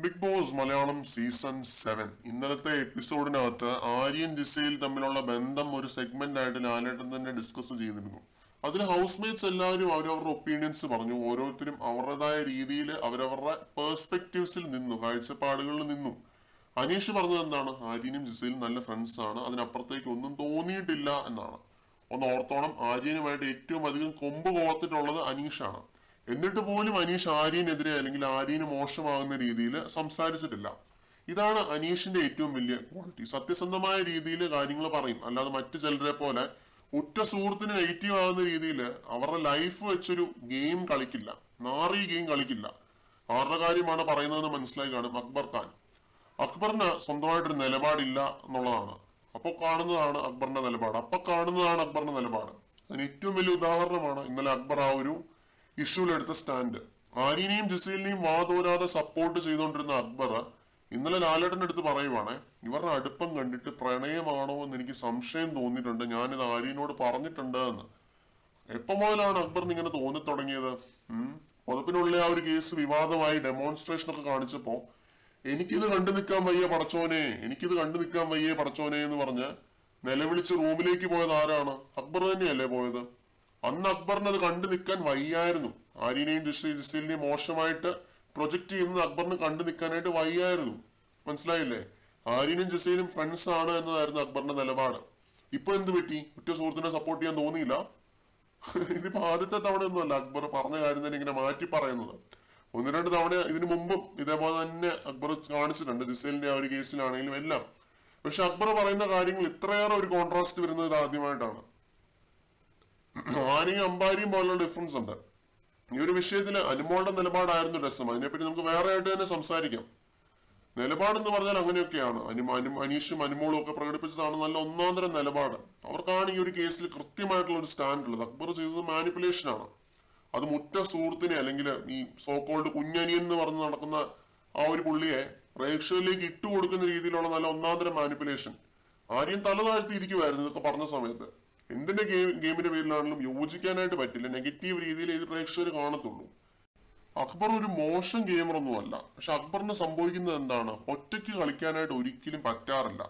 Big boss Malayalam season 7 ഇന്നലത്തെ എപ്പിസോഡിനകത്ത് ആര്യൻ ജിസയിൽ തമ്മിലുള്ള ബന്ധം ഒരു സെഗ്മെന്റ് ആയിട്ട് ലാലേട്ടൻ തന്നെ ഡിസ്കസ് ചെയ്തിരുന്നു. അതിൽ ഹൗസ്മേറ്റ്സ് എല്ലാവരും അവരവരുടെ ഒപ്പീനിയൻസ് പറഞ്ഞു. ഓരോരുത്തരും അവരുടേതായ രീതിയിൽ അവരവരുടെ പേഴ്സ്പെക്റ്റീവ്സിൽ നിന്നു, കാഴ്ചപ്പാടുകളിൽ നിന്നു. അനീഷ് പറഞ്ഞത് എന്താണ്? ആര്യനും ജിസയിലും നല്ല ഫ്രണ്ട്സ് ആണ്, അതിനപ്പുറത്തേക്ക് ഒന്നും തോന്നിയിട്ടില്ല എന്നാണ്. ഒന്ന് ഓർത്തോണം, ആര്യനുമായിട്ട് ഏറ്റവും അധികം കൊമ്പ് കോർത്തിട്ടുള്ളത് അനീഷാണ്. എന്നിട്ട് പോലും അനീഷ് ആര്യനെതിരെ അല്ലെങ്കിൽ ആര്യന് മോശമാകുന്ന രീതിയിൽ സംസാരിച്ചിട്ടില്ല. ഇതാണ് അനീഷിന്റെ ഏറ്റവും വലിയ ക്വാളിറ്റി. സത്യസന്ധമായ രീതിയിൽ കാര്യങ്ങൾ പറയും, അല്ലാതെ മറ്റു ചിലരെ പോലെ ഉറ്റ സുഹൃത്തിന് നെഗറ്റീവ് ആകുന്ന രീതിയിൽ അവരുടെ ലൈഫ് വെച്ചൊരു ഗെയിം കളിക്കില്ല, നാറി ഗെയിം കളിക്കില്ല. ആരുടെ കാര്യമാണ് പറയുന്നതെന്ന് മനസ്സിലായി കാണും. അക്ബർ ഖാൻ, അക്ബറിന് സ്വന്തമായിട്ടൊരു നിലപാടില്ല എന്നുള്ളതാണ്. അപ്പൊ കാണുന്നതാണ് അക്ബറിന്റെ നിലപാട്, അതിന് ഏറ്റവും വലിയ ഉദാഹരണമാണ് ഇന്നലെ അക്ബർ ആ ഒരു ഇഷ്യൂലെടുത്ത സ്റ്റാൻഡ്. ആര്യനെയും ജിസയിലിനെയും വാതോരാതെ സപ്പോർട്ട് ചെയ്തുകൊണ്ടിരുന്ന അക്ബർ ഇന്നലെ ലാലേട്ടന്റെ അടുത്ത് പറയുവാണ്, ഇവരുടെ അടുപ്പം കണ്ടിട്ട് പ്രണയമാണോ എന്ന് എനിക്ക് സംശയം തോന്നിയിട്ടുണ്ട്, ഞാനിത് ആര്യനോട് പറഞ്ഞിട്ടുണ്ട് എന്ന്. എപ്പോ മുതലാണ് അക്ബറിന് ഇങ്ങനെ തോന്നി തുടങ്ങിയത്? പുതപ്പിനുള്ള ആ ഒരു കേസ് വിവാദമായി ഡെമോൺസ്ട്രേഷൻ ഒക്കെ കാണിച്ചപ്പോ എനിക്കിത് കണ്ടു നിൽക്കാൻ വയ്യ പടച്ചോനെ എന്ന് പറഞ്ഞ് നിലവിളിച്ച് റൂമിലേക്ക് പോയത് ആരാണ്? അക്ബർ തന്നെയല്ലേ പോയത്? അന്ന് അക്ബറിന് അത് കണ്ടു നിൽക്കാൻ വയ്യായിരുന്നു. ആര്യനെയും ജിസയിലിനെയും മോശമായിട്ട് പ്രൊജക്ട് ചെയ്യുന്നത് അക്ബറിന് കണ്ടു നിൽക്കാനായിട്ട് വയ്യായിരുന്നു. മനസ്സിലായില്ലേ? ആര്യനും ജിസയിലും ഫ്രണ്ട്സ് ആണ് എന്നതായിരുന്നു അക്ബറിന്റെ നിലപാട്. ഇപ്പൊ എന്ത് പറ്റി? ഒറ്റ സുഹൃത്തിനെ സപ്പോർട്ട് ചെയ്യാൻ തോന്നിയില്ല. ഇതിപ്പോ ആദ്യത്തെ തവണയൊന്നുമല്ല അക്ബർ പറഞ്ഞ കാര്യം തന്നെ ഇങ്ങനെ മാറ്റി പറയുന്നത്. ഒന്ന് രണ്ട് തവണ ഇതിനു മുമ്പും ഇതേപോലെ തന്നെ അക്ബർ കാണിച്ചിട്ടുണ്ട്, ജിസയിലിന്റെ ആ ഒരു കേസിലാണെങ്കിലും എല്ലാം. പക്ഷെ അക്ബർ പറയുന്ന കാര്യങ്ങൾ ഇത്രയേറെ ഒരു കോൺട്രാസ്റ്റ് വരുന്നത് ഇത് ആദ്യമായിട്ടാണ്. ആനയും അമ്പാരിയും പോലുള്ള ഡിഫറൻസ് ഉണ്ട്. ഈ ഒരു വിഷയത്തിൽ അനുമോളുടെ നിലപാടായിരുന്നു രസം. അതിനെപ്പറ്റി നമുക്ക് വേറെ ആയിട്ട് തന്നെ സംസാരിക്കാം. നിലപാടെന്ന് പറഞ്ഞാൽ അങ്ങനെയൊക്കെയാണ്. അനീഷും അനുമോളും ഒക്കെ പ്രകടിപ്പിച്ചതാണ് നല്ല ഒന്നാന്തരം നിലപാട്. അവർക്കാണ് ഈ ഒരു കേസിൽ കൃത്യമായിട്ടുള്ള ഒരു സ്റ്റാൻഡ് ഉള്ളത്. അക്ബർ ചെയ്തത് മാനിപ്പുലേഷൻ ആണ്. അത് മുറ്റ സുഹൃത്തിനെ അല്ലെങ്കിൽ ഈ സോക്കോൾഡ് കുഞ്ഞനിയൻ എന്ന് പറഞ്ഞ് നടക്കുന്ന ആ ഒരു പുള്ളിയെ പ്രേക്ഷകരിലേക്ക് ഇട്ടുകൊടുക്കുന്ന രീതിയിലുള്ള നല്ല ഒന്നാന്തരം മാനിപ്പുലേഷൻ. ആര്യൻ തല താഴ്ത്തിയിരിക്കുമായിരുന്നു ഇതൊക്കെ പറഞ്ഞ സമയത്ത്. എന്തിന്റെ ഗെയിമിന്റെ പേരിലാണെങ്കിലും യോജിക്കാനായിട്ട് പറ്റില്ല. നെഗറ്റീവ് രീതിയിൽ ഇത് പ്രേക്ഷകർ കാണത്തുള്ളൂ. അക്ബർ ഒരു മോശം ഗെയിമർ ഒന്നുമല്ല. പക്ഷെ അക്ബറിന് സംഭവിക്കുന്നത് എന്താണ്? ഒറ്റയ്ക്ക് കളിക്കാനായിട്ട് ഒരിക്കലും പറ്റാറില്ല.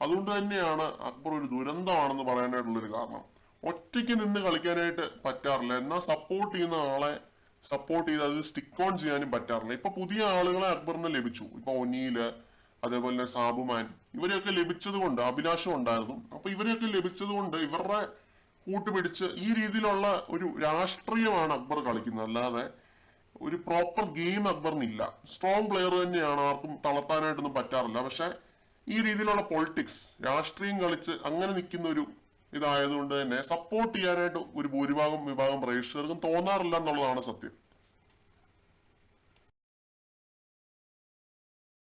അതുകൊണ്ട് തന്നെയാണ് അക്ബർ ഒരു ദുരന്തമാണെന്ന് പറയാനായിട്ടുള്ളൊരു കാരണം. ഒറ്റയ്ക്ക് നിന്ന് കളിക്കാനായിട്ട് പറ്റാറില്ല. എന്നാൽ സപ്പോർട്ട് ചെയ്യുന്ന ആളെ സപ്പോർട്ട് ചെയ്ത് അത് സ്റ്റിക്ക് ഓൺ ചെയ്യാനും പറ്റാറില്ല. ഇപ്പൊ പുതിയ ആളുകളെ അക്ബറിന് ലഭിച്ചു. ഇപ്പൊ ഒനീല്, അതേപോലെ തന്നെ സാബുമാൻ, ഇവരെയൊക്കെ ലഭിച്ചത് കൊണ്ട്, അഭിലാഷം ഉണ്ടായിരുന്നു. അപ്പൊ ഇവരെയൊക്കെ ലഭിച്ചത് കൊണ്ട് ഇവരുടെ കൂട്ടുപിടിച്ച് ഈ രീതിയിലുള്ള ഒരു രാഷ്ട്രീയമാണ് അക്ബർ കളിക്കുന്നത്. അല്ലാതെ ഒരു പ്രോപ്പർ ഗെയിം അക്ബറിനില്ല. സ്ട്രോങ് പ്ലെയർ തന്നെയാണ്, ആർക്കും തളർത്താനായിട്ടൊന്നും പറ്റാറില്ല. പക്ഷെ ഈ രീതിയിലുള്ള പൊളിറ്റിക്സ്, രാഷ്ട്രീയം കളിച്ച് അങ്ങനെ നിൽക്കുന്ന ഒരു ഇതായതുകൊണ്ട് തന്നെ സപ്പോർട്ട് ചെയ്യാനായിട്ട് ഒരു വിഭാഗം പ്രേക്ഷകർക്കും തോന്നാറില്ല എന്നുള്ളതാണ് സത്യം.